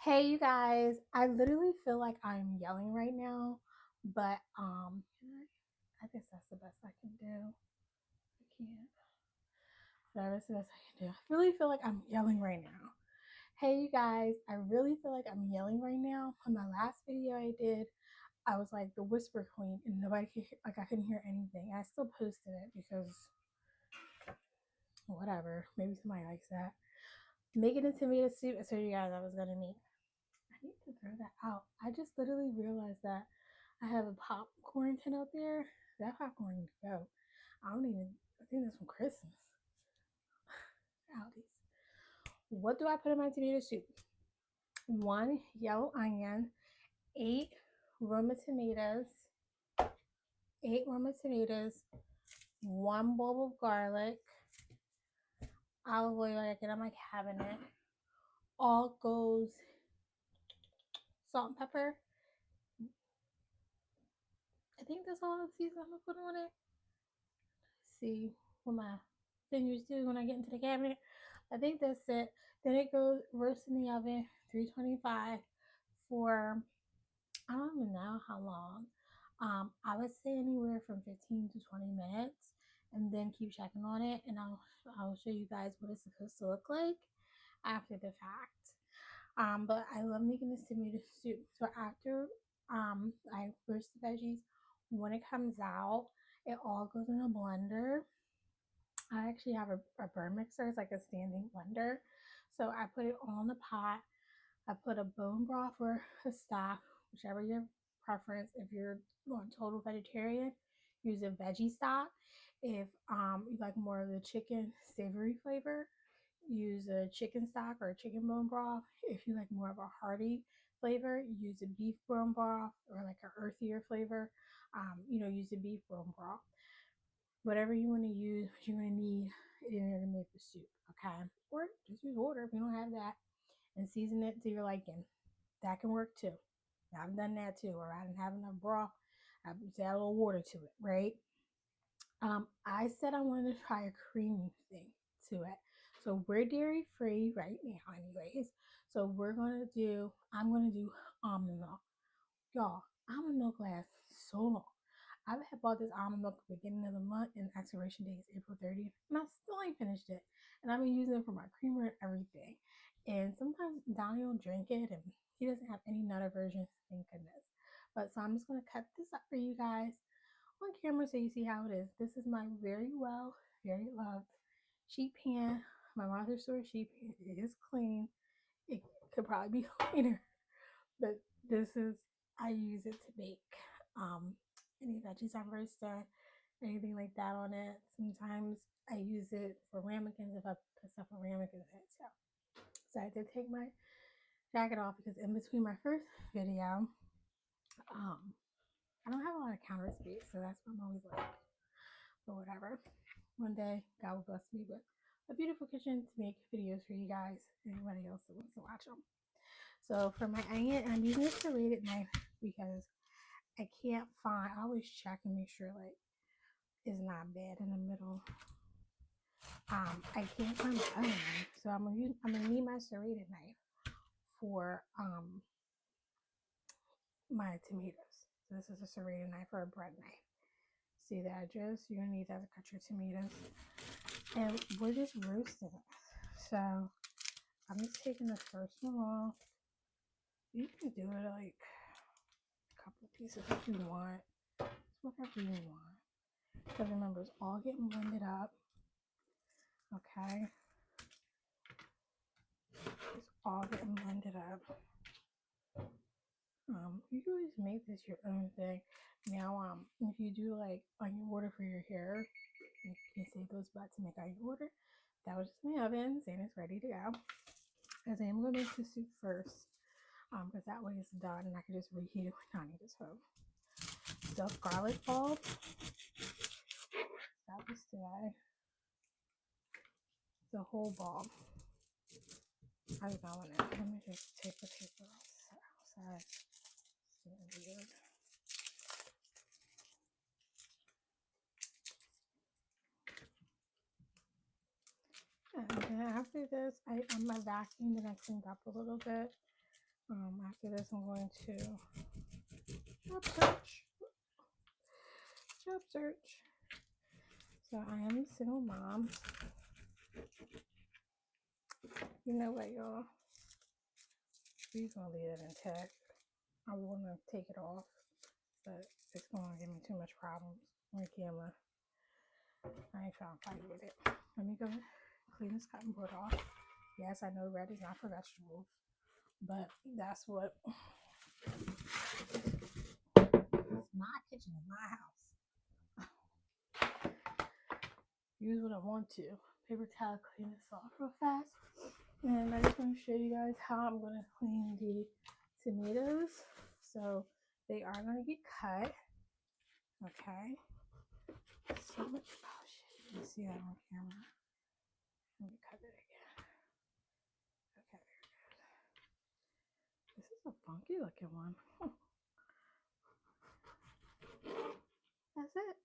Hey you guys, I literally feel like I'm yelling right now, but I guess that's the best I can do. I can't. That's the best I can do. I really feel like I'm yelling right now. Hey you guys, I really feel like I'm yelling right now. On my last video I did, I was like the whisper queen and nobody could hear, like I couldn't hear anything. I still posted it because whatever, maybe somebody likes that. Making a tomato soup, I told you guys I was gonna make. I need to throw that out. I just literally realized that I have a popcorn tin out there. That popcorn needs to go. I think that's from Christmas. Aldi's. What do I put in my tomato soup? 1 yellow onion, 8 Roma tomatoes, 8 Roma tomatoes, 1 bulb of garlic, olive oil I get on my cabinet. All goes salt and pepper. I think that's all the season I'm gonna put on it. See what my fingers do when I get into the cabinet. I think that's it. Then it goes roast in the oven, 325 for I don't even know how long. I would say anywhere from 15 to 20 minutes, and then keep checking on it, and I'll show you guys what it's supposed to look like after the fact. But I love making this tomato soup. So after I roast the veggies, when it comes out, it all goes in a blender. I actually have a burn mixer. It's like a standing blender. So I put it all in the pot. I put a bone broth or a stock, whichever your preference. If you're going total vegetarian, use a veggie stock. If you like more of the chicken savory flavor, use a chicken stock or a chicken bone broth. If you like more of a hearty flavor, use a beef bone broth or like an earthier flavor. Use a beef bone broth. Whatever you want to use, you're going to need it in there to make the soup, okay? Or just use water if you don't have that and season it to your liking. That can work too. I've done that too, or I didn't have enough broth. I just add a little water to it, right? I said I wanted to try a creamy thing to it. So we're dairy free right now, anyways. So I'm gonna do almond milk. Y'all, almond milk lasts so long. I've had bought this almond milk at the beginning of the month and expiration date is April 30th, and I still ain't finished it. And I've been using it for my creamer and everything. And sometimes Donnie will drink it and he doesn't have any nutter version, thank goodness. But so I'm just gonna cut this up for you guys on camera so you see how it is. This is my very loved sheet pan. My Martha Stewart sheet pan. It is clean. It could probably be cleaner, but this is I use it to bake any veggies I'm roasting, anything like that on it. Sometimes I use it for ramekins if I put stuff on ramekins in it. So I did take my jacket off because in between my first video, um, I don't have a lot of counter space, so that's why I'm always like, but whatever. One day, God will bless me with a beautiful kitchen to make videos for you guys, anybody else that wants to watch them. So for my onion, I'm using a serrated knife because I always check and make sure like it's not bad in the middle. I can't find my other knife, so I'm gonna need my serrated knife for my tomatoes. So this is a serrated knife or a bread knife. See the edges? You're gonna need that to cut your tomatoes. And we're just roasting it. So I'm just taking the first one off. You can do it like a couple of pieces if you want. It's whatever you want. Because remember, it's all getting blended up. Okay. It's all getting blended up. You can always make this your own thing. Now, if you do like onion water for your hair, you can save those butts to make onion water. That was just my oven, and it's ready to go. Because I am going to make the soup first, because that way it's done and I can just reheat it when I need it. So, stuffed garlic bulb. That was today. The whole bulb. I was going it. Let me just take the paper outside. It's weird. And then after this, I'm gonna vacuum the next thing up a little bit After this, I'm going to job search. Job search. So I am a single mom. You know what, y'all? We're gonna leave it intact. I want to take it off, but it's gonna give me too much problems on camera. I ain't trying to fight with it. Let me go clean this cotton board off. Yes, I know red is not for vegetables, but that's what. It's my kitchen, it's my house. Use what I want to. Paper towel, clean this off real fast. And I just want to show you guys how I'm going to clean the tomatoes. So they are going to get cut. Okay. So much. Oh shit. You can see that on camera. Let me cut it again. Okay. This is a funky looking one. That's it.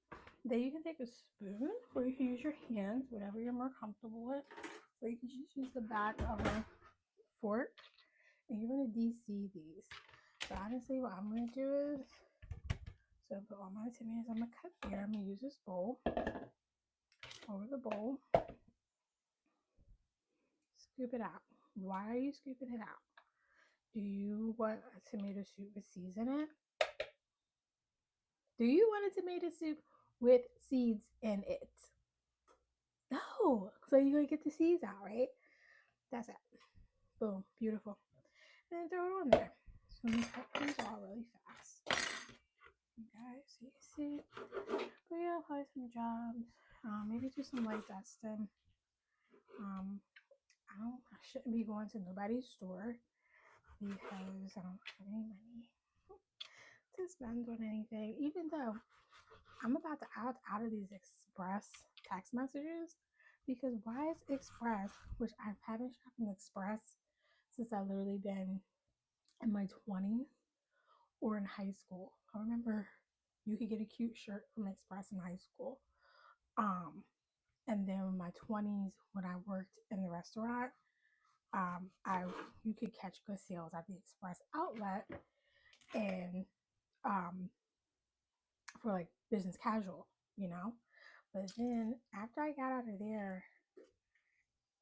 Then you can take a spoon or you can use your hands, whatever you're more comfortable with. Or you can just use the back of a fork. And you're going to de-seed these. So honestly, what I'm going to do is, so I put all my tomatoes, I'm going to cut here. I'm going to use this bowl. Over the bowl. Scoop it out. Why are you scooping it out? Do you want a tomato soup with seeds in it? Do you want a tomato soup with seeds in it? No. So you're going to get the seeds out, right? That's it. Boom. Beautiful. And then throw it on there. So I'm going to cut these all really fast. Okay, so you can see. But yeah, apply some jobs. Maybe do some light dusting. I shouldn't be going to nobody's store because I don't have any money to spend on anything. Even though I'm about to opt out of these express text messages, because why is express, which I haven't shopped in express since I literally been in my 20s or in high school. I remember you could get a cute shirt from Express in high school. And then in my 20s when I worked in the restaurant, you could catch good sales at the Express outlet and for like business casual, you know. But then after I got out of there,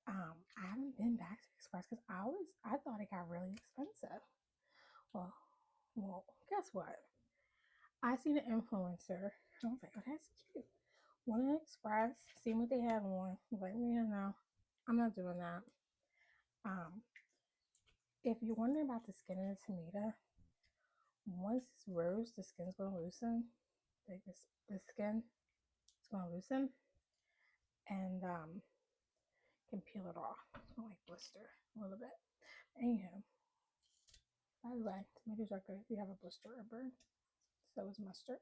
I haven't been back to Express because I thought it got really expensive. Well, guess what? I seen an influencer. I was like, oh, that's cute. Went to Express, seen what they have on. I was like, yeah, no, I'm not doing that. If you're wondering about the skin of the tomato, once it's roast, the skin's gonna loosen. Like the skin is gonna loosen, and can peel it off. It's gonna like blister a little bit. Anyhow, by the way, tomatoes are good if you have a blister or burn. So is mustard.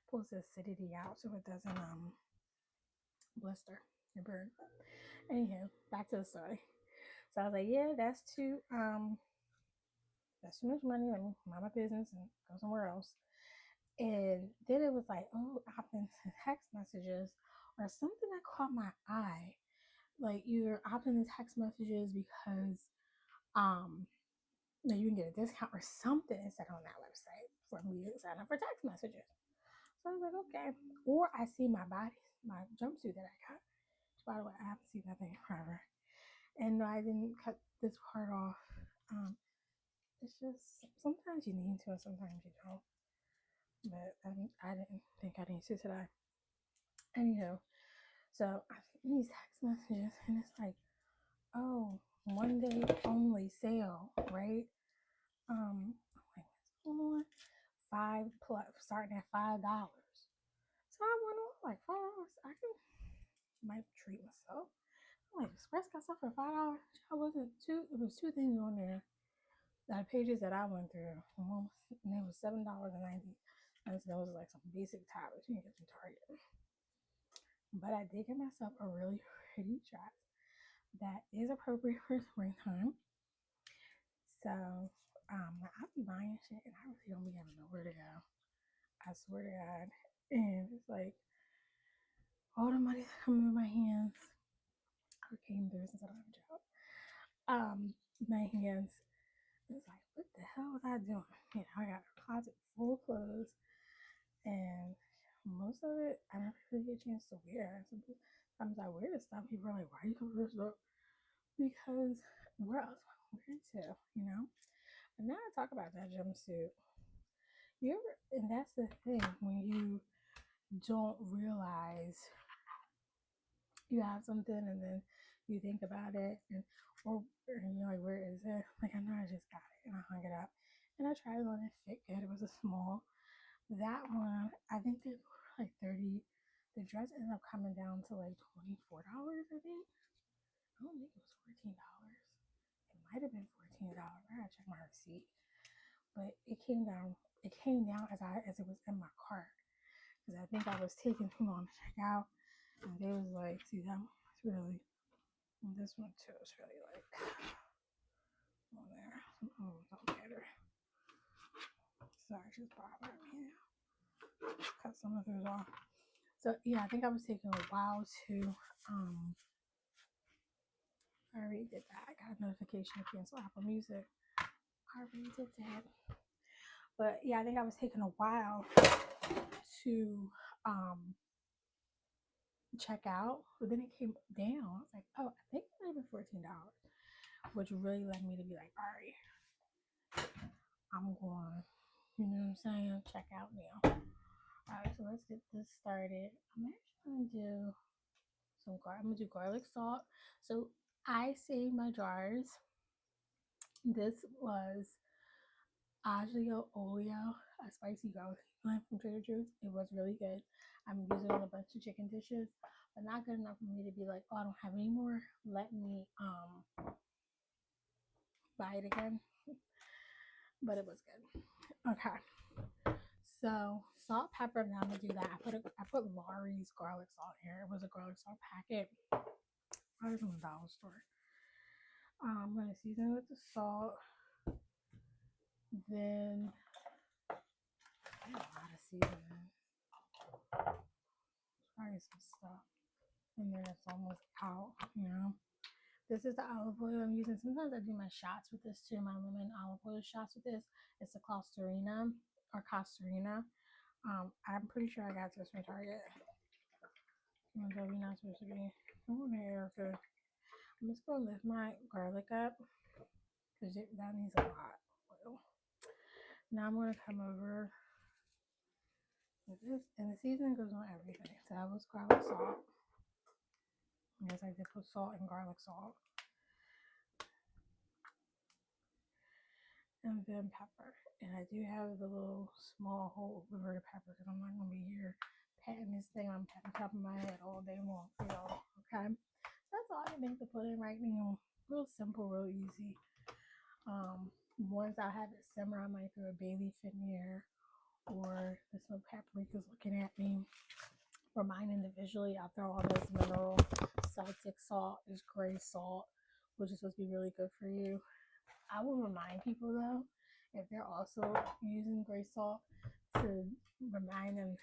Pulls the acidity out so it doesn't blister or burn. Anyhow, back to the story. So I was like, yeah, that's too much money. Let me mind my business and go somewhere else. And then it was like, oh, opt into text messages or something that caught my eye. Like you're opting into text messages because you can get a discount or something instead on that website for me to sign up for text messages. So I was like, okay. Or I see my jumpsuit that I got. By the way, I haven't seen that thing forever. And no, I didn't cut this part off. It's just sometimes you need to and sometimes you don't. But I didn't think I needed to today. Anyhow, so I see these text messages and it's like, oh, 1 day only sale, right? I'm like, what's going on? $5 starting at $5. So I went on like $5. Might treat myself. I'm like, Express got stuff for $5. It was two things on there. The pages that I went through, and it was $7.90. And so it was like some basic towels you can get from Target. But I did get myself a really pretty dress that is appropriate for springtime. So I'll be buying shit and I really don't be having nowhere to go. I swear to God. And it's like all the money that comes through my hands or came through since I don't have a job. My hands. It's like, hell was I doing? You know, I got a closet full of clothes, and most of it I never really get a chance to wear. Sometimes I wear this stuff. People are like, "Why you wear this stuff?" Because where else would I wear it to? You know. And now I talk about that jumpsuit. You ever? And that's the thing when you don't realize you have something, and then you think about it, or you're like, "Where is it?" Like, I know I just got it, and I hung it up, and I tried it on. It fit good. It was a small. That one, I think they were like 30. The dress ended up coming down to like $24, I think. I don't think it was $14. It might have been $14. I gotta check my receipt. But it came down. It came down as it was in my cart, because I think I was taking too long to check out, and they was like, "See, that one's really, and this one too is really like on there. Oh, don't matter. Sorry, just bothering me. Cut some of those off." So yeah, I think I was taking a while to I already did that. I got a notification to cancel Apple Music. I already did that. But yeah, I think I was taking a while to check out. But then it came down. I was like, oh, I think it might have been $14. Which really led me to be like, all right, I'm going, you know what I'm saying? Check out now. Alright, so let's get this started. I'm actually gonna do I'm gonna do garlic salt. So I saved my jars. This was aglio olio, a spicy garlic blend from Trader Joe's. It was really good. I'm using it on a bunch of chicken dishes, but not good enough for me to be like, oh, I don't have any more. Let me buy it again. But it was good. Okay. So salt, pepper. Now I'm gonna do that. I put Lawry's garlic salt here. It was a garlic salt packet. I was in the dollar store. I'm gonna season it with the salt. Then a lot of seasoning. Probably some stuff in there that's almost out. You know. This is the olive oil I'm using. Sometimes I do my shots with this too. My lemon olive oil shots with this. It's the Costarina or Costarina. I'm pretty sure I got this from Target. Even though you're not supposed to be over here, because I'm just gonna lift my garlic up because that needs a lot of oil. Now I'm gonna come over with this, and the seasoning goes on everything. So that was garlic salt. Yes, I did put salt and garlic salt, and then pepper. And I do have the little small whole liver pepper because I'm not gonna be here patting this thing on top of my head all day long. Okay. That's all I think to put in right now. Real simple, real easy. Once I have it simmer, I might throw a bay leaf in here, or the smoked paprika's looking at me. For mine individually, I'll throw all this mineral Celtic salt, this gray salt, which is supposed to be really good for you. I will remind people though, if they're also using gray salt, to remind them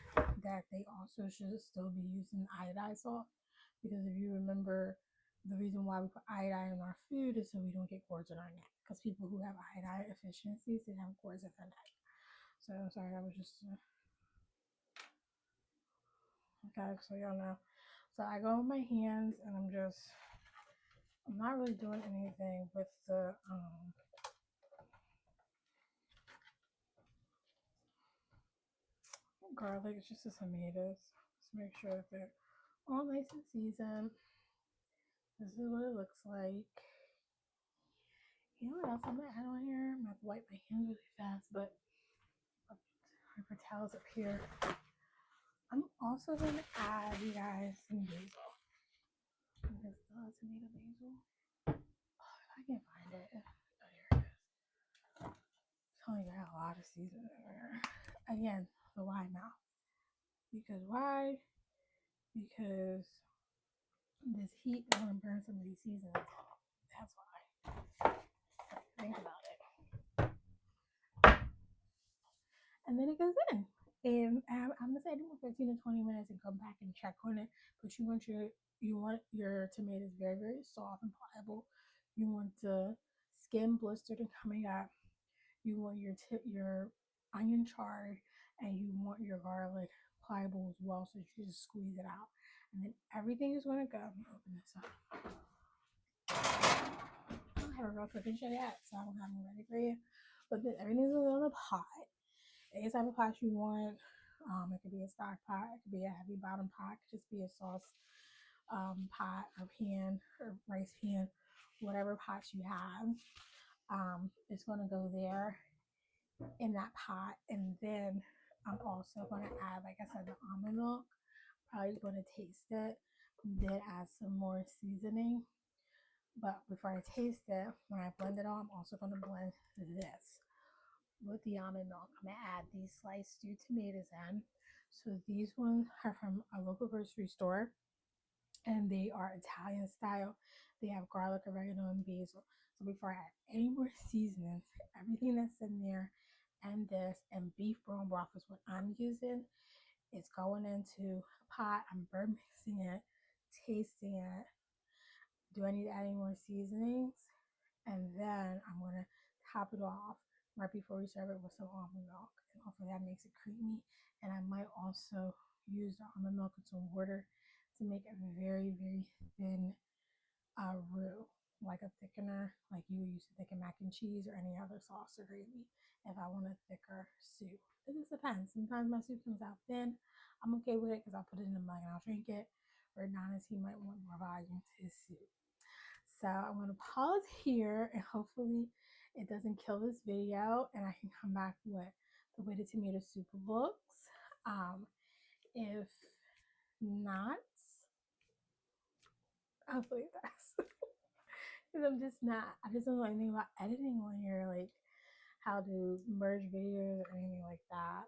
that they also should still be using iodized salt, because if you remember, the reason why we put iodine in our food is so we don't get cords in our neck, because people who have iodine deficiencies, they have cords in their neck. So sorry, that was just okay, so y'all know. So I go with my hands, and I'm not really doing anything with the garlic. It's just the tomatoes. Just make sure that they're all nice and seasoned. This is what it looks like. You know what else I'm gonna add on here? I'm gonna have to wipe my hands really fast, but paper towels up here. I'm also gonna add, you guys, some basil. This tomato basil. Oh, if I can find it. Oh, here it is. I'm telling you, I got a lot of seasoning in there. Again, the why mouth. Because why? Because this heat is gonna burn some of these seasonings off. That's why. Think about it. And then it goes in. And I'm gonna say I do 15 to 20 minutes and come back and check on it. But you want your tomatoes very, very soft and pliable. You want the skin blistered and coming up. you want your onion charred, and you want your garlic pliable as well. So you just squeeze it out, and then everything is going to go. Let me open this up. I don't have a real cooking show yet, so I don't have them ready for you. But then everything's going to go in the pot. Any type of pot you want. It could be a stock pot, it could be a heavy bottom pot, it could just be a sauce pot or pan or rice pan, whatever pots you have. It's going to go there in that pot, and then I'm also going to add, like I said, the almond milk. Probably going to taste it, then add some more seasoning. But before I taste it, when I blend it all, I'm also going to blend this with the almond milk. I'm gonna add these sliced stewed tomatoes in. So these ones are from a local grocery store, and they are Italian style. They have garlic, oregano, and basil. So before I add any more seasonings, everything that's in there, and this, and beef bone broth is what I'm using. It's going into a pot. I'm bird mixing it, tasting it. Do I need to add any more seasonings? And then I'm gonna top it off right before we serve it with some almond milk, and hopefully that makes it creamy. And I might also use the almond milk with some water to make a very, very thin roux, like a thickener, like you would use to thicken mac and cheese or any other sauce or gravy. If I want a thicker soup, it just depends. Sometimes my soup comes out thin. I'm okay with it because I'll put it in the mug and I'll drink it. Or Adonis, he might want more volume to his soup. So I'm going to pause here, and hopefully it doesn't kill this video and I can come back with the way the tomato soup looks. If not, hopefully it does. Because I just don't know anything about editing on here, like how to merge videos or anything like that.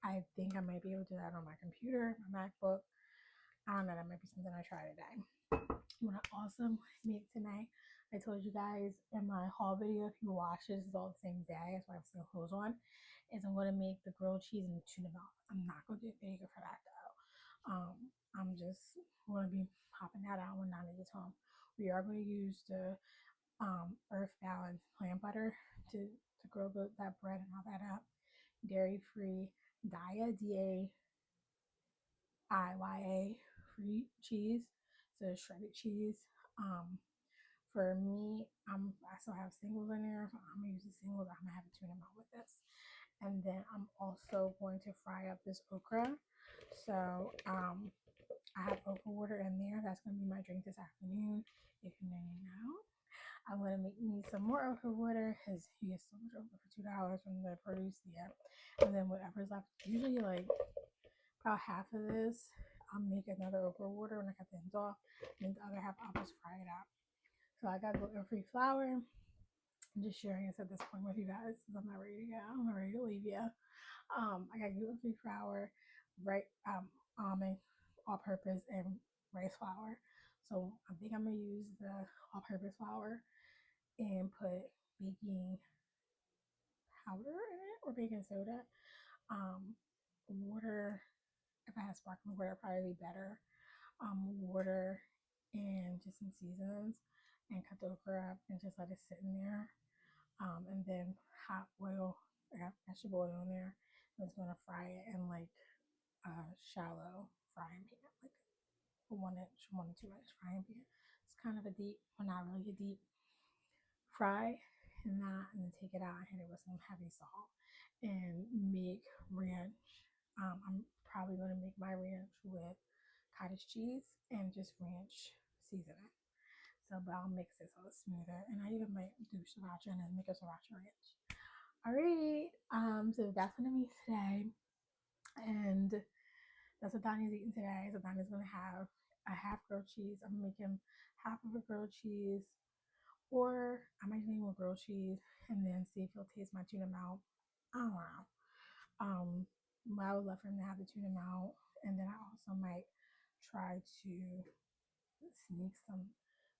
I think I might be able to do that on my computer, my MacBook. I don't know, that might be something I try today. What I also make tonight, I told you guys in my haul video, if you watch this, it's all the same day, that's why I have still clothes on, is I'm going to make the grilled cheese and tuna melt. I'm not going to do vinegar for that though. I'm just going to be popping that out when Nana gets home. We are going to use the Earth Balance plant butter to grill that bread and all that up. Dairy free, DIA, DIYA free cheese, so shredded cheese. For me, I still have singles in there, so I'm gonna use the singles. I'm gonna have a tuna melt with this, and then I'm also going to fry up this okra. So I have okra water in there. That's gonna be my drink this afternoon. If you know, you know. I'm gonna make me some more okra water because you get so much okra for $2 from the produce there, and then whatever's left, usually like about half of this, I'll make another okra water when I cut the ends off, and the other half I'll just fry it up. So I got gluten-free flour. I'm just sharing this at this point with you guys because I'm not ready to go. I'm not ready to leave you. I got gluten-free flour, right? Almond, all-purpose, and rice flour. So I think I'm gonna use the all-purpose flour and put baking powder in it or baking soda. Water. If I had sparkling water, probably be better. Water and just some seasonings, and cut the okra up and just let it sit in there. And then hot oil. I got vegetable oil in there. I'm just gonna fry it in like a shallow frying pan, like a 1 inch, 1 to 2 inch frying pan. It's kind of a deep, well, not really a deep fry in that, and then take it out and hit it with some heavy salt and make ranch. I'm probably gonna make my ranch with cottage cheese and just ranch seasoning. So, but I'll mix it so it's smoother. And I even might do sriracha and then make a sriracha ranch. Alright, so that's what I'm eating today. And that's what Donnie's eating today. So Donnie's gonna have a half grilled cheese. I'm gonna make him half of a grilled cheese, or I might make more grilled cheese and then see if he'll taste my tuna melt. I don't know. I would love for him to have the tuna melt, and then I also might try to sneak some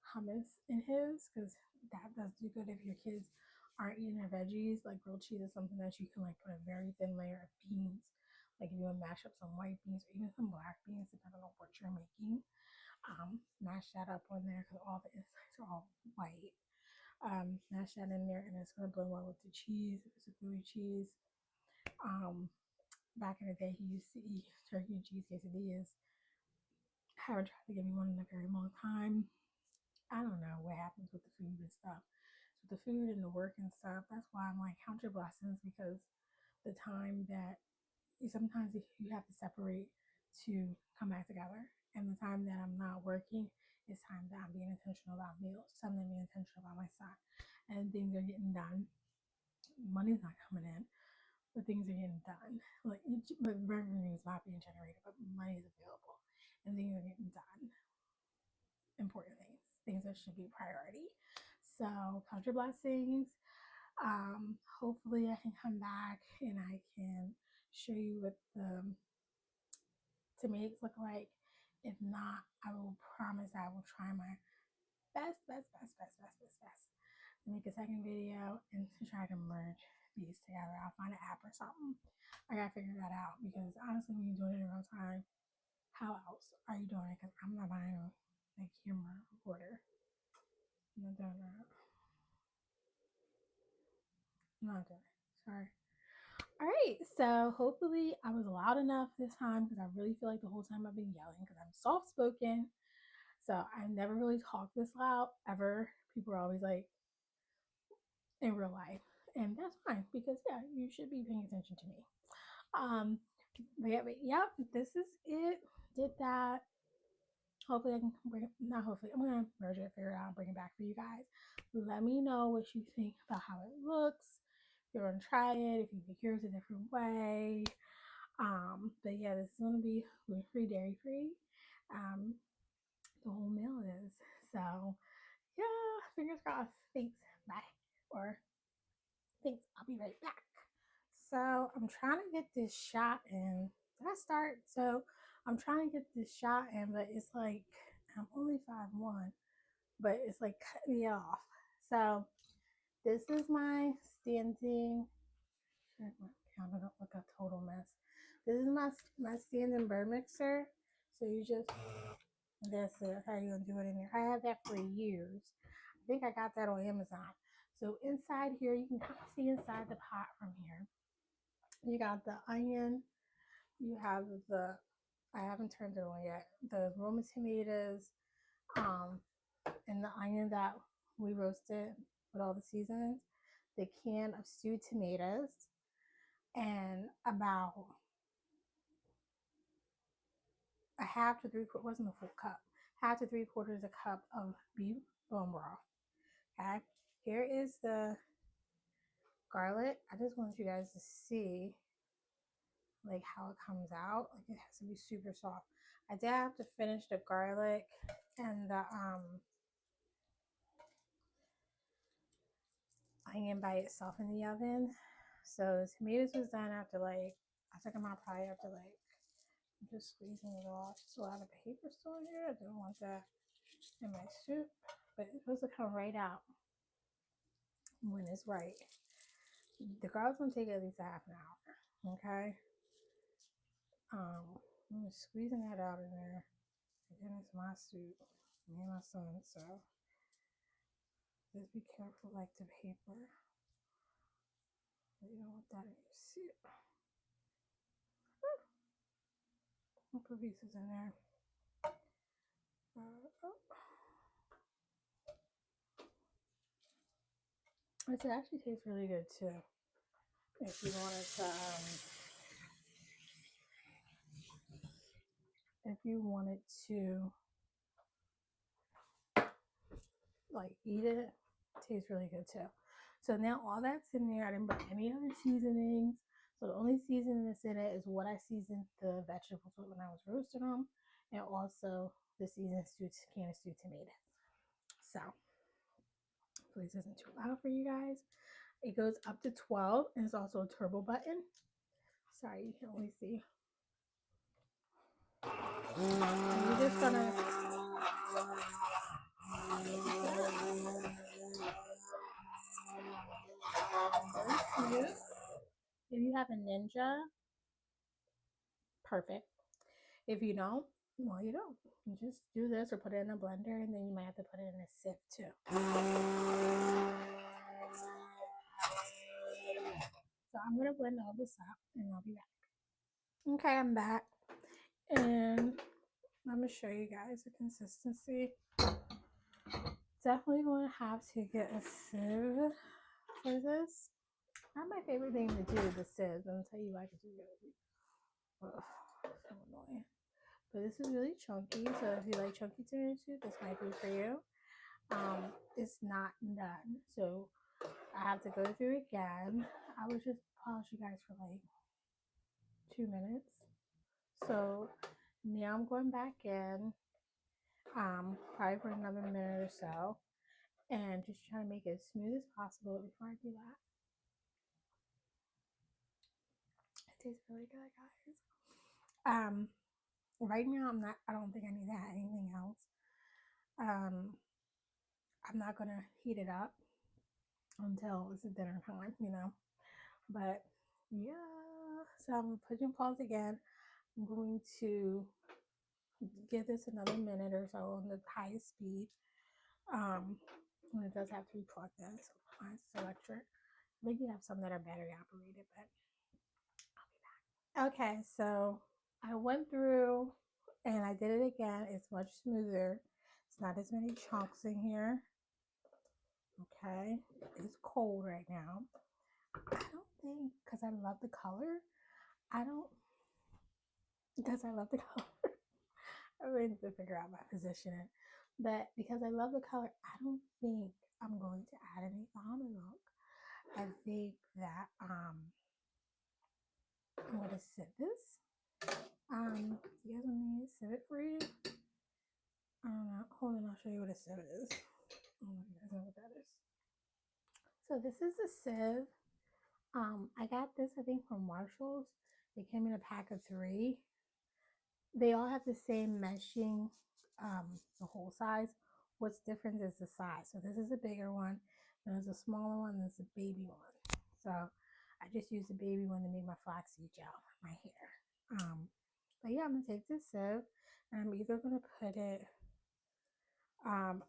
hummus in his, because that does do good if your kids aren't eating their veggies. Like grilled cheese is something that you can like put a very thin layer of beans, like if you want to mash up some white beans or even some black beans, depending on what you're making. Mash that up on there because all the insides are all white. Mash that in there, and it's gonna blend well with the cheese. It's a gooey cheese. Um, Back in the day, he used to eat turkey and cheese quesadillas. Haven't tried to get me one in a very long time. I don't know what happens with the food and stuff. So the food and the work and stuff. That's why I'm like, count your blessings, because the time that sometimes you have to separate to come back together. And the time that I'm not working is time that I'm being intentional about meals, time that I'm being intentional about my son. And things are getting done. Money's not coming in, but things are getting done. Like revenue is not being generated, but money is available. And things are getting done. Important things that should be priority. So count your blessings. Hopefully I can come back and I can show you what the tomatoes look like. If not, I will promise I will try my best to make a second video and to try to merge these together. I'll find an app or something. I gotta figure that out, because honestly, when you're doing it in real time, how else are you doing it? Because I'm not buying a camera recorder. I'm not doing that. I'm not doing it. Sorry. All right, so hopefully I was loud enough this time, because I really feel like the whole time I've been yelling because I'm soft spoken. So I never really talked this loud ever. People are always like, in real life, and that's fine, because yeah, you should be paying attention to me. But yep, this is it. Did that. Hopefully I can bring, not hopefully, I'm gonna merge it, figure it out, and bring it back for you guys. Let me know what you think about how it looks. If you're gonna try it, if you think yours a different way. But yeah, this is gonna be gluten free, dairy free. Um, the whole meal is. So yeah, fingers crossed. Thanks. Bye. Or thanks. I'll be right back. So I'm trying to get this shot in. Did I start? So I'm trying to get this shot in, but it's like I'm only 5'1", but it's like cutting me off. So this is my standing. My camera don't look a total mess. This is my standing bird mixer. So you just, that's it. How you gonna do it in there? I have that for years. I think I got that on Amazon. So inside here, you can kind of see inside the pot from here. You got the onion. You have the, I haven't turned it on yet, the Roma tomatoes, um, and the onion that we roasted with all the seasonings, the can of stewed tomatoes, and about a half to three quarters, wasn't a full cup, half to three quarters a cup of beef bone broth. Okay, here is the garlic. I just want you guys to see like how it comes out. Like it has to be super soft. I did have to finish the garlic and the onion by itself in the oven. So the tomatoes was done after like, I took them out probably after like, I'm just squeezing it off. Just a lot of paper still in here. I didn't want that in my soup, but it's supposed to come right out when it's right. The garlic's gonna take at least a half an hour. Okay. I'm just squeezing that out in there. Again, it's my soup, me and my son, so just be careful like the paper. You don't want that in your soup. I'll put pieces in there. It actually tastes really good too. If you wanted to, if you wanted to like eat it, it tastes really good too. So now all that's in there. I didn't put any other seasonings. So the only seasoning that's in it is what I seasoned the vegetables with when I was roasting them, and also the seasoned can of stewed tomatoes. So hopefully this isn't too loud for you guys. It goes up to 12, and it's also a turbo button. Sorry, you can only see. And you're just gonna if you have a Ninja, perfect. If you don't, Well, you don't. You just do this or put it in a blender, and then you might have to put it in a sieve too. So I'm gonna blend all this up, and I'll be back. Okay, I'm back, and I'm gonna show you guys the consistency. Definitely going to have to get a sieve for this. Not my favorite thing to do with the sieve. Let me tell you why, because it's really, so annoying. But this is really chunky, so if you like chunky tomato soup, this might be for you. It's not done, so I have to go through it again. I was just pause you guys for like 2 minutes. So now I'm going back in, probably for another minute or so, and just trying to make it as smooth as possible before I do that. It tastes really good, guys. Right now I don't think I need to add anything else. I'm not gonna heat it up until it's dinner time. But yeah, so I'm pushing pause again. I'm going to give this another minute or so on the highest speed. And it does have to be plugged in, so mine's electric. I think you have some that are battery operated, but I'll be back. Okay, so I went through and I did it again. It's much smoother. It's not as many chunks in here. Okay, it's cold right now. I don't think because I love the color. I don't because I love the color. I really need to figure out my position. But because I love the color, I don't think I'm going to add any almond milk. I think that I'm gonna sieve this. You guys want me to sieve it for you? I don't know. Hold on, I'll show you what a sieve is. I don't know if you guys know what that is. So this is a sieve. I got this I think from Marshalls. They came in a pack of 3. They all have the same meshing, the whole size. What's different is the size. So this is a bigger one, and there's a smaller one, and there's a baby one. So I just used the baby one to make my flaxseed gel for my hair. But yeah, I'm gonna take this sieve, and I'm either gonna put it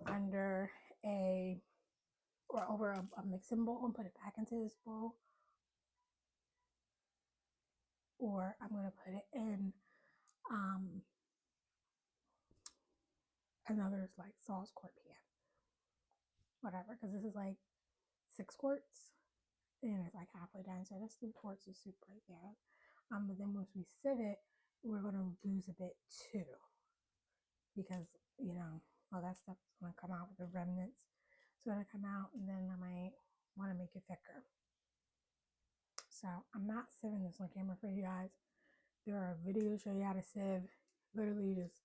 under a or over a mixing bowl and put it back into this bowl, or I'm gonna put it in another like sauce quart pan, whatever, because this is like 6 quarts and it's like halfway down, so that's 3 quarts of soup right there. But then once we sieve it, we're gonna lose a bit too, because all that stuff is gonna come out with the remnants. It's gonna come out, and then I might want to make it thicker. So I'm not sieving this on camera for you guys. There are videos show you how to sieve. Literally just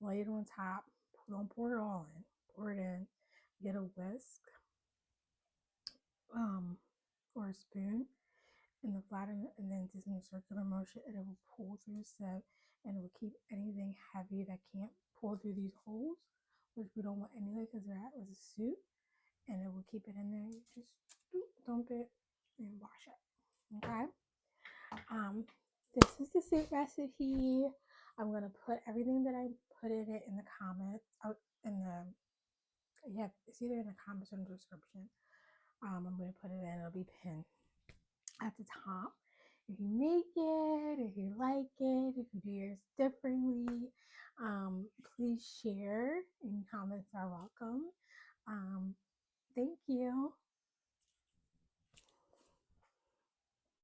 lay it on top. Don't pour it all in. Pour it in. Get a whisk, or a spoon, and the flatten it, and then just in a circular motion, and it will pull through the sieve, and it will keep anything heavy that can't pull through these holes, which we don't want anyway because that was a soup, and it will keep it in there. You just dump it and wash it. Okay. This is the soup recipe. I'm gonna put everything that I put in it in the comments. In the yeah, it's either in the comments or in the description. I'm gonna put it in. It'll be pinned at the top. If you make it, if you like it, if you do yours differently, please share, and comments are welcome. Thank you.